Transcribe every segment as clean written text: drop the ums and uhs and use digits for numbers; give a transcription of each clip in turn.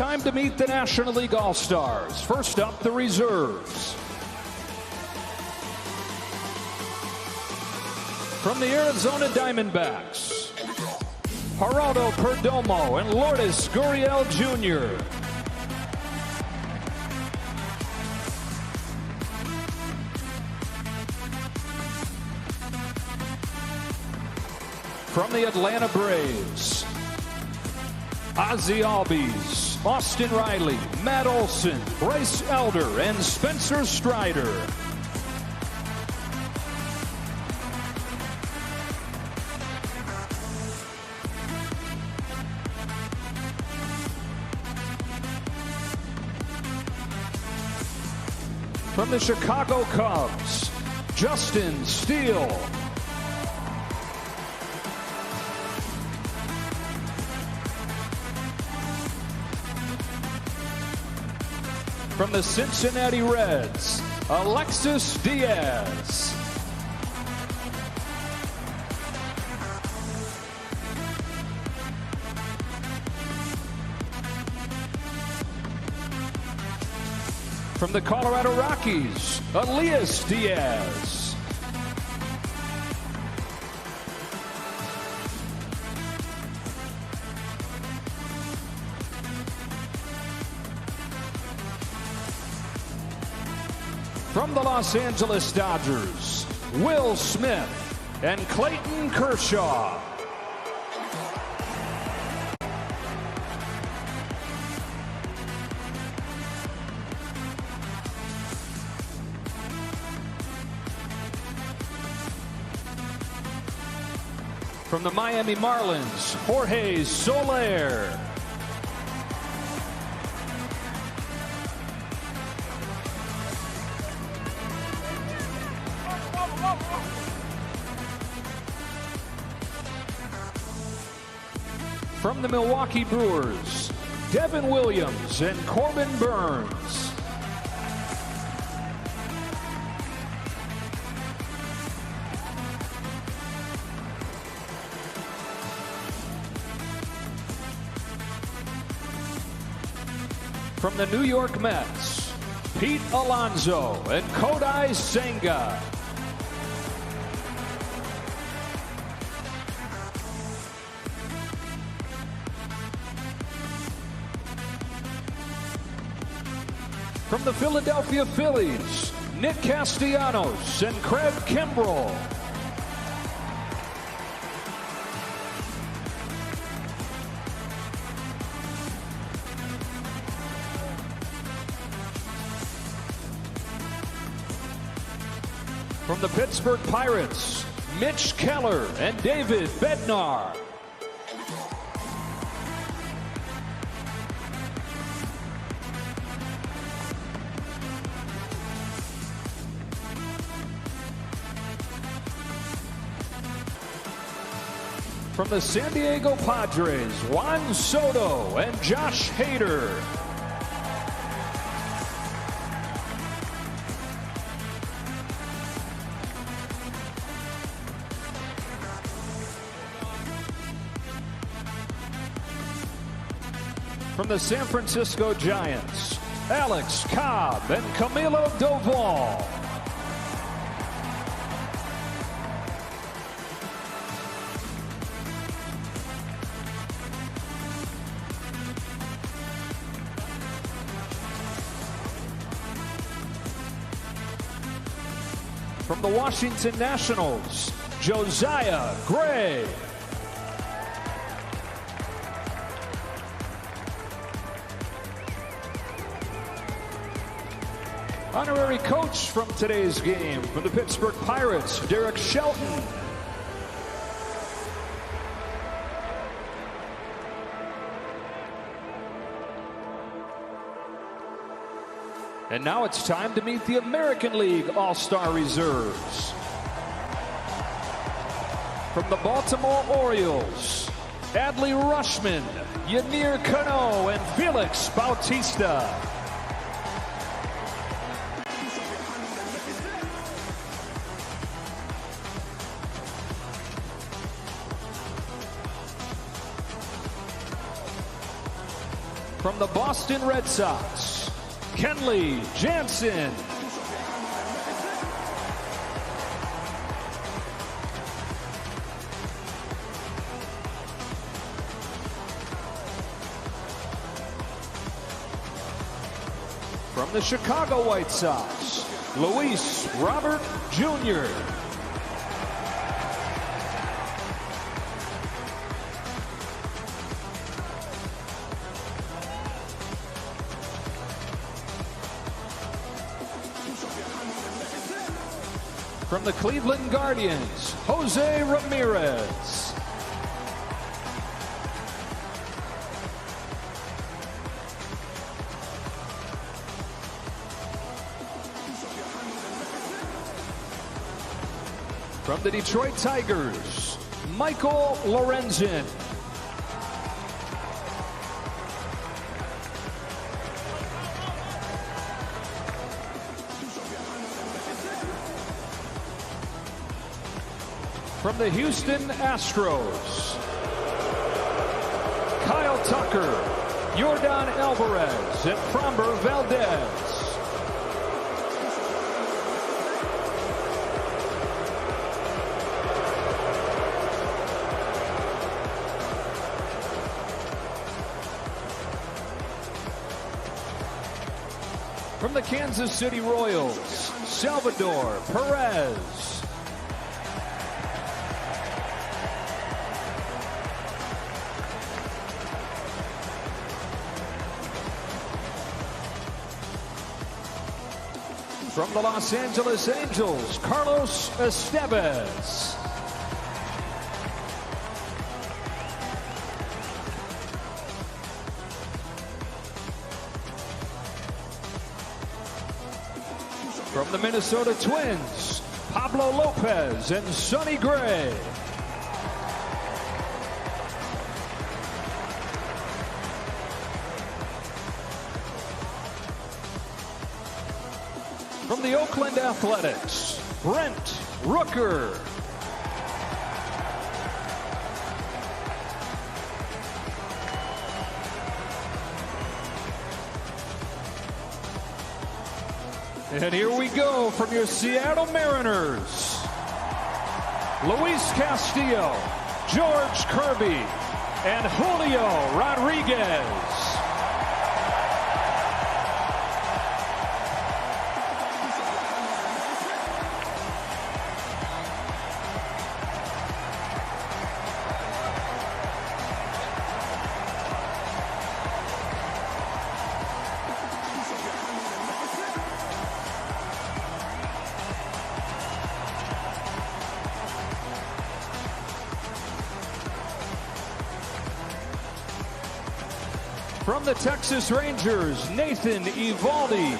time to meet the National League All-Stars. First up, the reserves. From the Arizona Diamondbacks, Geraldo Perdomo and Lourdes Gurriel Jr. From the Atlanta Braves, Ozzie Albies, Austin Riley, Matt Olson, Bryce Elder, and Spencer Strider. From the Chicago Cubs, Justin Steele. From the Cincinnati Reds, Alexis Diaz. From the Colorado Rockies, Elias Diaz. From the Los Angeles Dodgers, Will Smith and Clayton Kershaw. From the Miami Marlins, Jorge Soler. From the Milwaukee Brewers, Devin Williams and Corbin Burns. From the New York Mets, Pete Alonso and Kodai Senga. From the Philadelphia Phillies, Nick Castellanos and Craig Kimbrell. From the Pittsburgh Pirates, Mitch Keller and David Bednar. From the San Diego Padres, Juan Soto and Josh Hader. From the San Francisco Giants, Alex Cobb and Camilo Doval. From the Washington Nationals, Josiah Gray. Honorary coach from today's game, from the Pittsburgh Pirates, Derek Shelton. And now it's time to meet the American League All-Star reserves. From the Baltimore Orioles, Adley Rutschman, Yennier Cano, and Felix Bautista. From the Boston Red Sox, Kenley Jansen. From the Chicago White Sox, Luis Robert Jr. From the Cleveland Guardians, Jose Ramirez. From the Detroit Tigers, Michael Lorenzen. From the Houston Astros, Kyle Tucker, Yordan Alvarez, and Framber Valdez. From the Kansas City Royals, Salvador Perez. From the Los Angeles Angels, Carlos Estevez. From the Minnesota Twins, Pablo Lopez and Sonny Gray. From the Oakland Athletics, Brent Rooker. And here we go from your Seattle Mariners. Luis Castillo, George Kirby, and Julio Rodriguez. From the Texas Rangers, Nathan Eovaldi.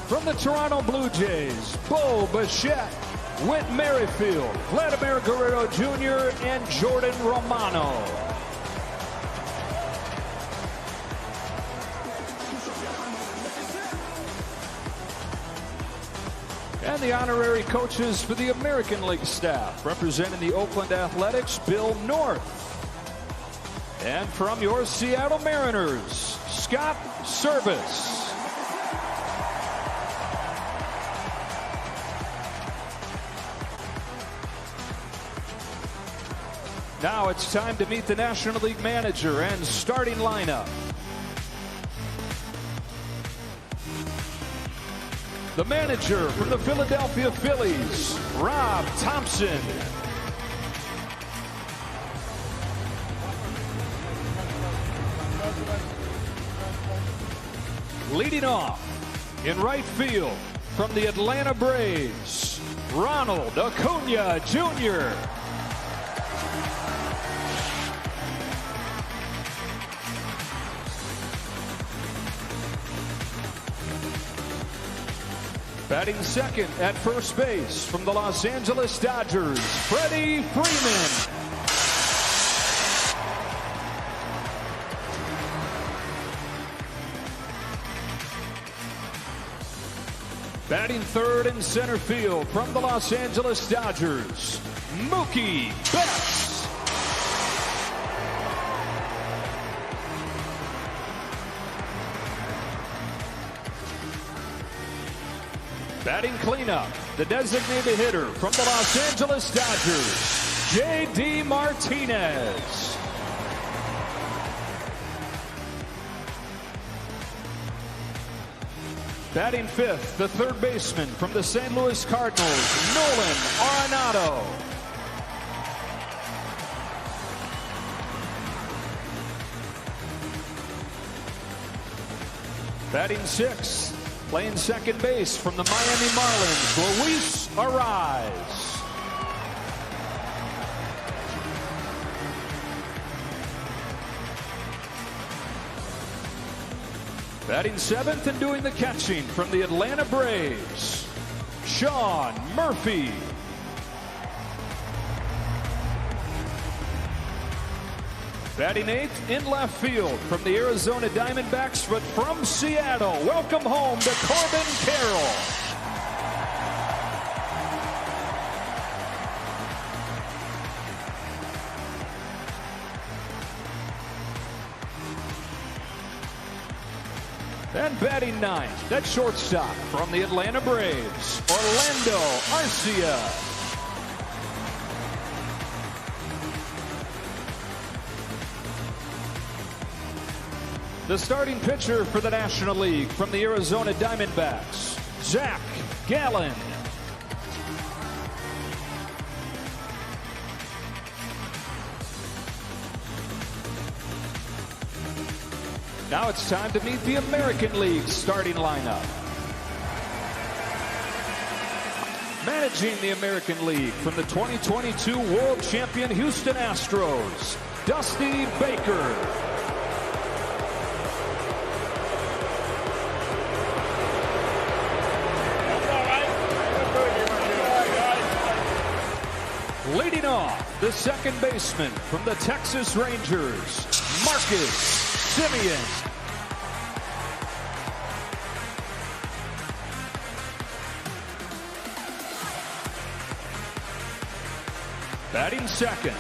From the Toronto Blue Jays, Bo Bichette, Whit Merrifield, Vladimir Guerrero Jr., and Jordan Romano. And the honorary coaches for the American League staff, representing the Oakland Athletics, Bill North. And from your Seattle Mariners, Scott Service. Now it's time to meet the National League manager and starting lineup. The manager from the Philadelphia Phillies, Rob Thompson. Leading off in right field from the Atlanta Braves, Ronald Acuna Jr. Batting second at first base from the Los Angeles Dodgers, Freddie Freeman. Batting third in center field from the Los Angeles Dodgers, Mookie Betts. Batting cleanup, the designated hitter from the Los Angeles Dodgers, J.D. Martinez. Batting fifth, the third baseman from the St. Louis Cardinals, Nolan Arenado. Batting sixth, playing second base from the Miami Marlins, Luis Arraez. Batting seventh and doing the catching from the Atlanta Braves, Sean Murphy. Batting eighth in left field from the Arizona Diamondbacks, but from Seattle, welcome home to Corbin Carroll. And batting ninth, that shortstop from the Atlanta Braves, Orlando Arcia. The starting pitcher for the National League from the Arizona Diamondbacks, Zach Gallen. Now it's time to meet the American League starting lineup. Managing the American League from the 2022 World Champion Houston Astros, Dusty Baker. Leading off, the second baseman from the Texas Rangers, Marcus Semien. Batting second,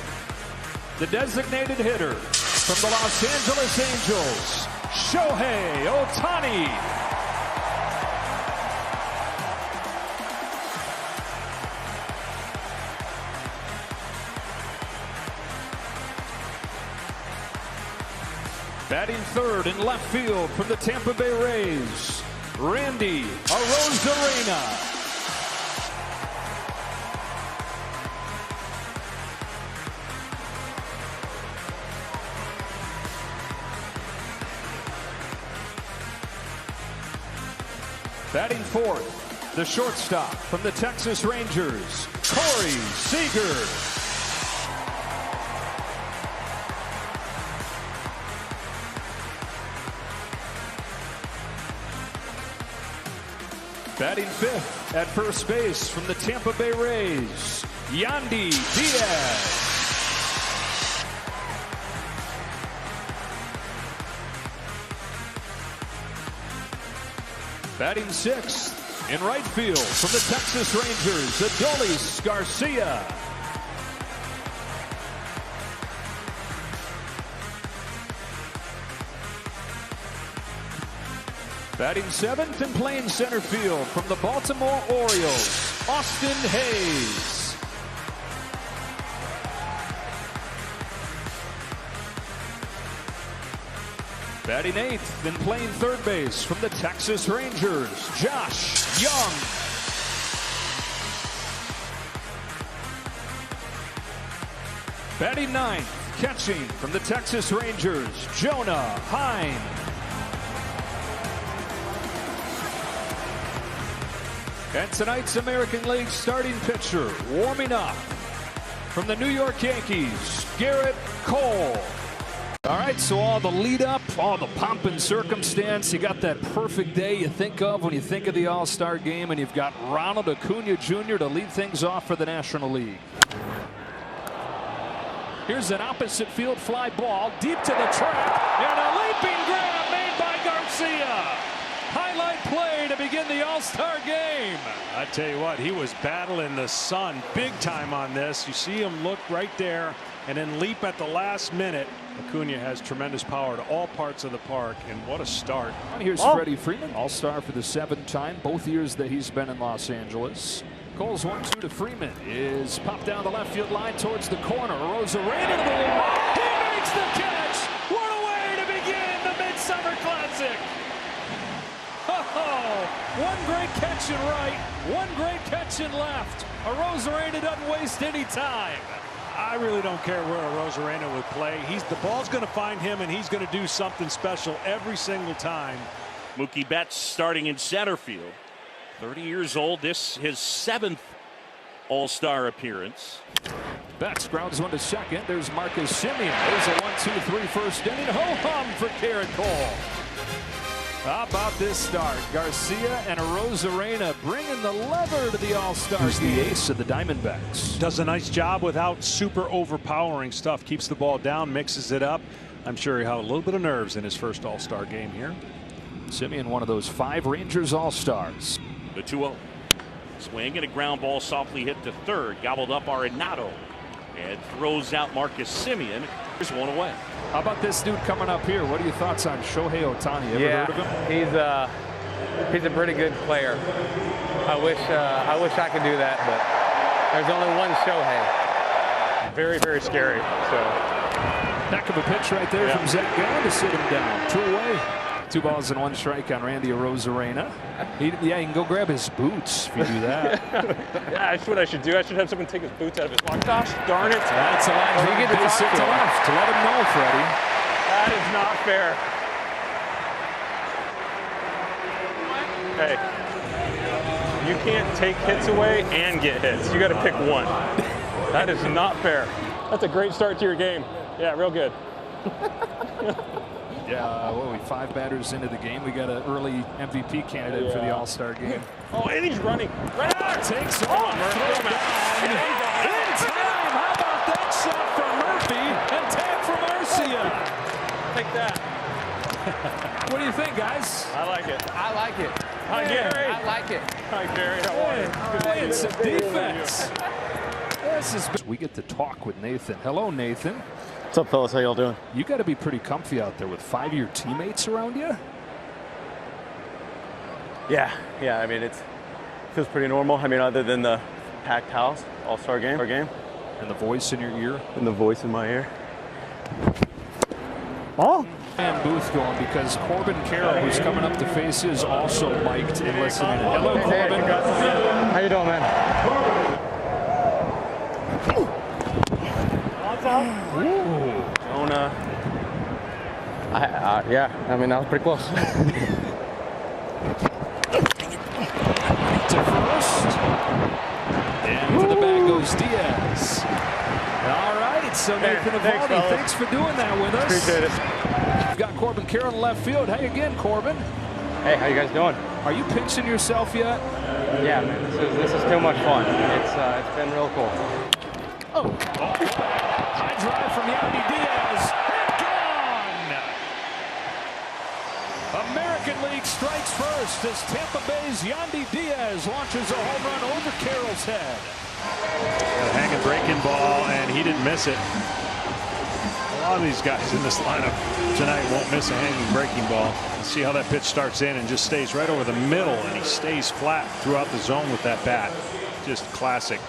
the designated hitter from the Los Angeles Angels, Shohei Ohtani. Batting third in left field from the Tampa Bay Rays, Randy Arozarena. Batting fourth, the shortstop from the Texas Rangers, Corey Seager. Batting fifth at first base from the Tampa Bay Rays, Yandy Diaz. Batting sixth in right field from the Texas Rangers, Adolis Garcia. Batting seventh and playing center field from the Baltimore Orioles, Austin Hayes. Batting eighth and playing third base from the Texas Rangers, Josh Young. Batting ninth, catching from the Texas Rangers, Jonah Heim. And tonight's American League starting pitcher, warming up from the New York Yankees, Garrett Cole. All right, so all the lead up, all the pomp and circumstance, you got that perfect day you think of when you think of the All-Star game, and you've got Ronald Acuna Jr. to lead things off for the National League. Here's an opposite field fly ball, deep to the track, and a leaping grab made by Garcia. Highlight play to be begin the All-Star game. I tell you what, he was battling the sun big time on this. You see him look right there and then leap at the last minute. Acuna has tremendous power to all parts of the park, and what a start. Here's Freddie Freeman, All-Star for the 7th time, both years that he's been in Los Angeles. Cole's 1-2 to Freeman, is popped down the left field line towards the corner. Arozarena to the wall. He makes the catch. What a way to begin the Midsummer Classic. Oh, one great catch in right, one great catch in left. Arozarena doesn't waste any time. I really don't care where Arozarena would play. The ball's going to find him, and he's going to do something special every single time. Mookie Betts starting in center field. 30 years old. This his 7th All-Star appearance. Betts grounds one to second. There's Marcus Semien. There's a 1-2-3 first inning. Ho-hum for Garrett Cole. How about this start? Garcia and Arozarena bringing the lever to the All-Star. Who's the ace of the Diamondbacks? Does a nice job without super overpowering stuff. Keeps the ball down, mixes it up. I'm sure he had a little bit of nerves in his first All-Star game here. Semien, one of those 5 Rangers All-Stars. The 2-0. Swing and a ground ball softly hit to third. Gobbled up Arenado. And throws out Marcus Semien. There's one away. How about this dude coming up here? What are your thoughts on Shohei Ohtani? Ever heard of him? He's a pretty good player. I wish I could do that, but there's only one Shohei. Very, very scary. So heck of a pitch right there from Zach Gallen to sit him down. 2 away. 2 balls and 1 strike on Randy Arozarena. He can go grab his boots if you do that. yeah, that's what I should do. I should have someone take his boots out of his lock. Gosh darn it. That's a line you get to sit to left to let him know, Freddie. That is not fair. Hey, you can't take hits away and get hits. You got to pick one. That is not fair. That's a great start to your game. Yeah, real good. Yeah, what are we, 5 batters into the game? We got an early MVP candidate for the All-Star game. Oh, and he's running. Right out. Takes off. Throw down. In time. How about that shot from Murphy and tag from Arcia? Take that. What do you think, guys? I like it. I like it. Hi, Gary. I like it. Hi, Gary. How are you? Playing some defense. We get to talk with Nathan. Hello, Nathan. What's up, fellas? How y'all doing? You got to be pretty comfy out there with 5 of your teammates around you. Yeah. I mean, it feels pretty normal. I mean, other than the packed house, All-Star game, And the voice in your ear. and the voice in my ear. Oh. And booth going because Corbin Carroll, who's coming up to face, is also mic'd and listening. Hello, Corbin. How you doing, man? Yeah, I mean, that was pretty close. To first. And to the bag goes Diaz. All right, so Nathan Eovaldi, thanks for doing that with us. Appreciate it. We've got Corbin Carroll in left field. Hey again, Corbin. Hey, how you guys doing? Are you pinching yourself yet? Yeah, man, this is too much fun. It's been real cool. High drive from Yandy Diaz. American League strikes first as Tampa Bay's Yandy Diaz launches a home run over Carroll's head. A hanging breaking ball, and he didn't miss it. A lot of these guys in this lineup tonight won't miss a hanging breaking ball. See how that pitch starts in and just stays right over the middle, and he stays flat throughout the zone with that bat. Just classic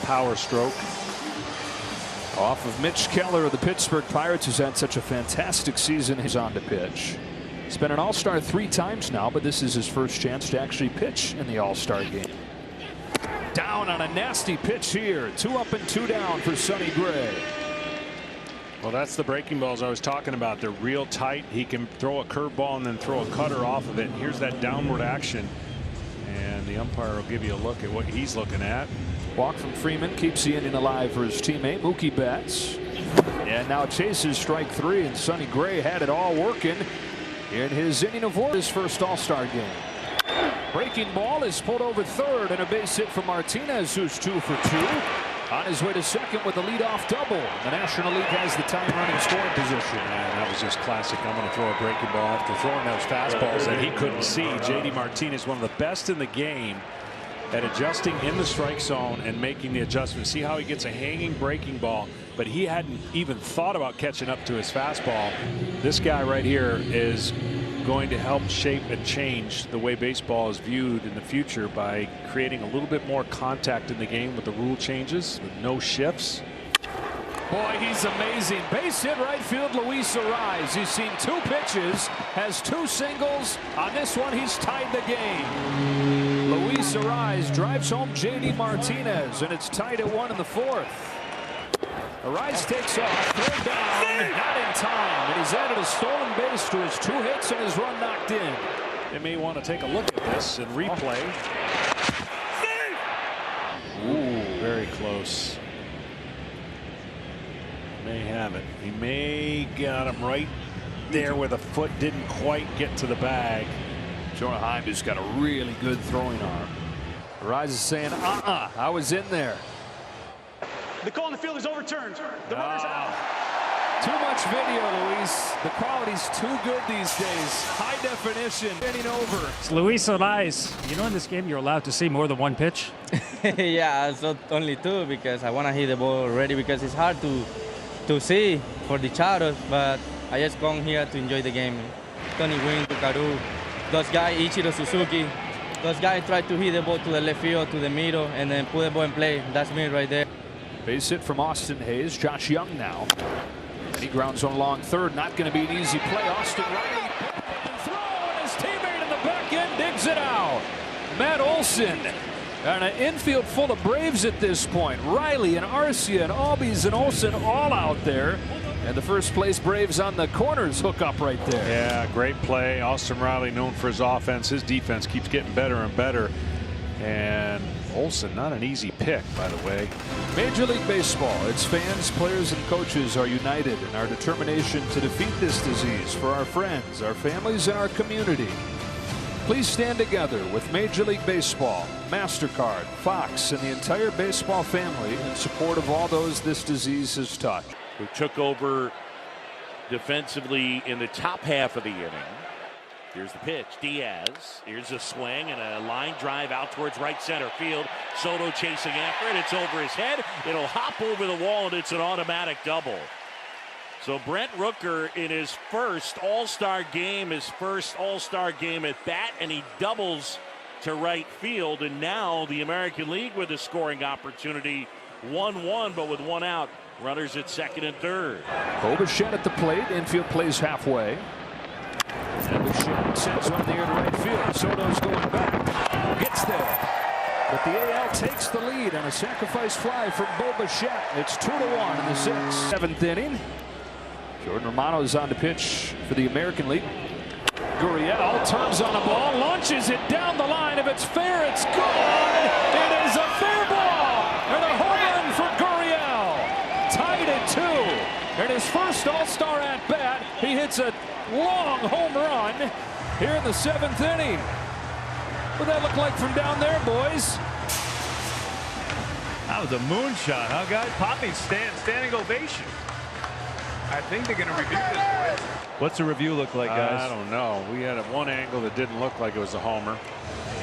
power stroke. Off of Mitch Keller of the Pittsburgh Pirates, who's had such a fantastic season. He's on to pitch. He's been an All-Star 3 times now, but this is his first chance to actually pitch in the All-Star game. Down on a nasty pitch here. 2 up and 2 down for Sonny Gray. Well, that's the breaking balls I was talking about. They're real tight. He can throw a curveball and then throw a cutter off of it. Here's that downward action. And the umpire will give you a look at what he's looking at. Walk from Freeman keeps the inning alive for his teammate Mookie Betts. And now chases strike 3, and Sonny Gray had it all working in his inning of his first All-Star game. Breaking ball is pulled over third, and a base hit for Martinez, who's 2 for 2. on his way to second with a leadoff double. The National League has the time-running scoring position. And that was just classic. I'm going to throw a breaking ball after throwing those fastballs that he couldn't see. JD Martinez, one of the best in the game at adjusting in the strike zone and making the adjustment. See how he gets a hanging breaking ball, but he hadn't even thought about catching up to his fastball. This guy right here is going to help shape and change the way baseball is viewed in the future by creating a little bit more contact in the game with the rule changes, with no shifts. Boy, he's amazing. Base hit right field, Luis Arraez. He's seen 2 pitches, has 2 singles. On this one, he's tied the game. Luis Arraez drives home JD Martinez, and it's tied at 1 in the 4th. Arraez takes off, thrown down, not in time, and he's added a stolen base to his 2 hits and his run knocked in. They may want to take a look at this and replay. Ooh, very close. May have it. He may got him right there where the foot didn't quite get to the bag. Jonah Heim has got a really good throwing arm. Arraez is saying, I was in there. The call on the field is overturned. The runner's out. Too much video, Luis. The quality's too good these days. High definition. Getting over. It's Luis Arraez. You know, in this game, you're allowed to see more than 1 pitch. Yeah, so only 2 because I want to hit the ball already because it's hard to see for the Charros, but I just come here to enjoy the game. Tony Gwynn, Tucaru, those guys, Ichiro Suzuki, those guys try to hit the ball to the left field, to the middle, and then put the ball in play. That's me right there. Base hit from Austin Hayes. Josh Young now. And he grounds on long third. Not going to be an easy play. Austin Riley and throw, and his teammate in the back end digs it out. Matt Olson. And an infield full of Braves at this point. Riley and Arcia and Albies and Olson all out there. And the first place Braves on the corners hook up right there. Yeah, great play. Austin Riley known for his offense. His defense keeps getting better and better. And Olson, not an easy pick, by the way. Major League Baseball, its fans, players, and coaches are united in our determination to defeat this disease for our friends, our families, and our community. Please stand together with Major League Baseball, MasterCard, Fox, and the entire baseball family in support of all those this disease has touched. Who took over defensively in the top half of the inning. Here's the pitch. Diaz. Here's a swing and a line drive out towards right center field. Soto chasing after it. It's over his head. It'll hop over the wall, and it's an automatic double. So Brent Rooker in his first All-Star game, his first All-Star game at bat, and he doubles to right field. And now the American League with a scoring opportunity. 1-1, but with 1 out. Runners at second and third. Bo Bichette at the plate. Infield plays halfway. And Bichette sends one there to right field. Soto's going back. Gets there. But the AL takes the lead on a sacrifice fly from Bo Bichette. It's 2-1 in the 6th. 7th inning. Jordan Romano is on to pitch for the American League. Gurriel turns on a ball, launches it down the line. If it's fair, it's good. It is a fair ball. And a home run for Gurriel. Tied at 2. And his first All-Star at bat, he hits a long home run here in the 7th inning. What'd that look like from down there, boys? That was a moonshot, huh, guys? Poppy standing ovation. I think they're going to review this, boys. What's the review look like, guys? I don't know. We had one angle that didn't look like it was a homer.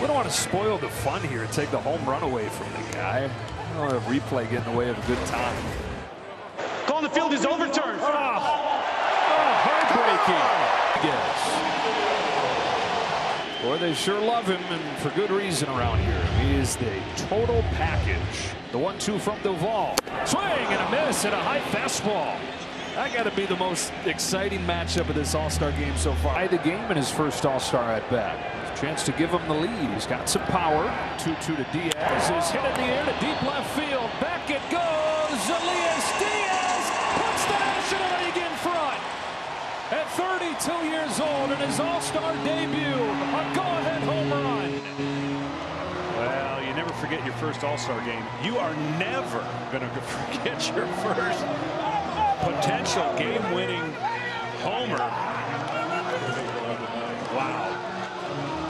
We don't want to spoil the fun here and take the home run away from the guy. We don't want a replay get in the way of a good time. Call on the field is overturned. Heartbreaking. Yes. Boy, they sure love him, and for good reason around here. He is the total package. The 1-2 from Duvall. Swing and a miss and a high fastball. That got to be the most exciting matchup of this All-Star game so far. By the game in his first All-Star at bat. Chance to give him the lead. He's got some power. 2-2 to Diaz. Is hit in the air to deep left field. Back it goes. Elias Diaz puts the National League in front. At 32 years old in his All-Star debut, a go-ahead home run. Well, you never forget your first All-Star game. You are never going to forget your first potential game-winning homer. Wow.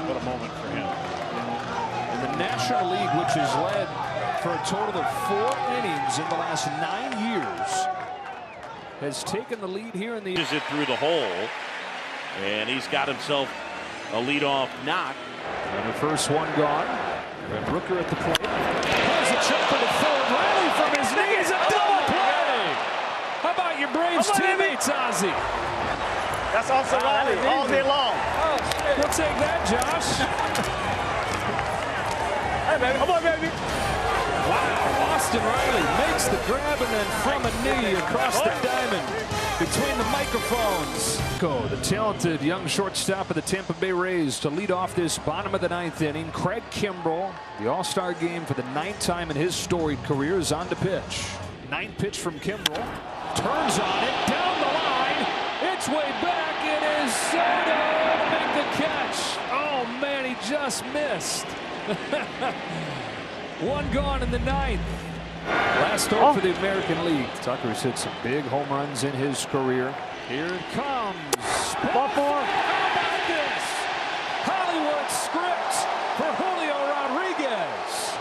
What a moment for him. In the National League, which has led for a total of 4 innings in the last 9 years. Has taken the lead here in the... Is it through the hole, and he's got himself a leadoff knock. And the first one gone. And Rooker at the plate. Has a check for the third. Riley from his knees. A double play. How about your Braves teammates, Ozzie? That's also Riley all day long. Oh, shit. We'll take that, Josh. Hey, baby. Come on, baby. Wow. Austin Riley makes the grab and then from a knee across the diamond between the microphones. The talented young shortstop of the Tampa Bay Rays to lead off this bottom of the 9th inning. Craig Kimbrell, the All-Star game for the 9th time in his storied career, is on to pitch. 9th pitch from Kimbrell. Turns on it, down the line. It's way back. It is Soto to make the catch. Oh, man, he just missed. One gone in the 9th. Last hope for the American League. Tucker's hit some big home runs in his career. Here it comes. Ball four. How about this? Hollywood script for Julio Rodriguez.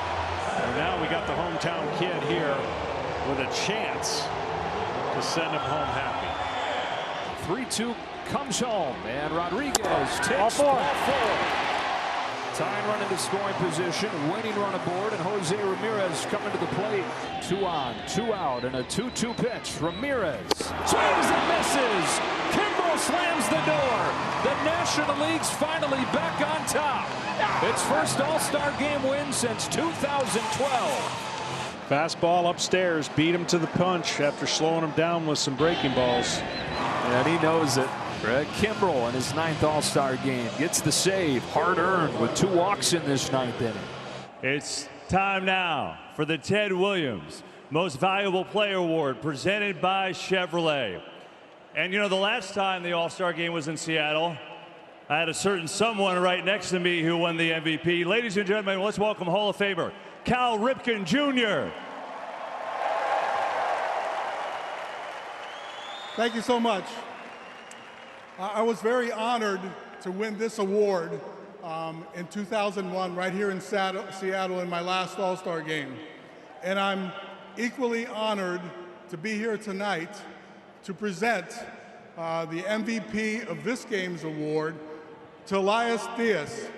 And now we got the hometown kid here with a chance to send him home happy. 3-2 comes home, and Rodriguez takes ball four. Tying run into scoring position, winning run aboard, and Jose Ramirez coming to the plate. 2 on, 2 out, and a 2-2 pitch. Ramirez swings and misses. Kimbrell slams the door. The National League's finally back on top. Its first All-Star game win since 2012. Fastball upstairs, beat him to the punch after slowing him down with some breaking balls. And he knows it. Craig Kimbrell in his 9th All-Star game gets the save, hard-earned, with 2 walks in this 9th inning. It's time now for the Ted Williams Most Valuable Player Award presented by Chevrolet. And you know, the last time the All-Star game was in Seattle, I had a certain someone right next to me who won the MVP. Ladies and gentlemen, let's welcome Hall of Famer Cal Ripken Jr. Thank you so much. I was very honored to win this award in 2001 right here in Seattle in my last All-Star game. And I'm equally honored to be here tonight to present the MVP of this game's award to Elias Diaz.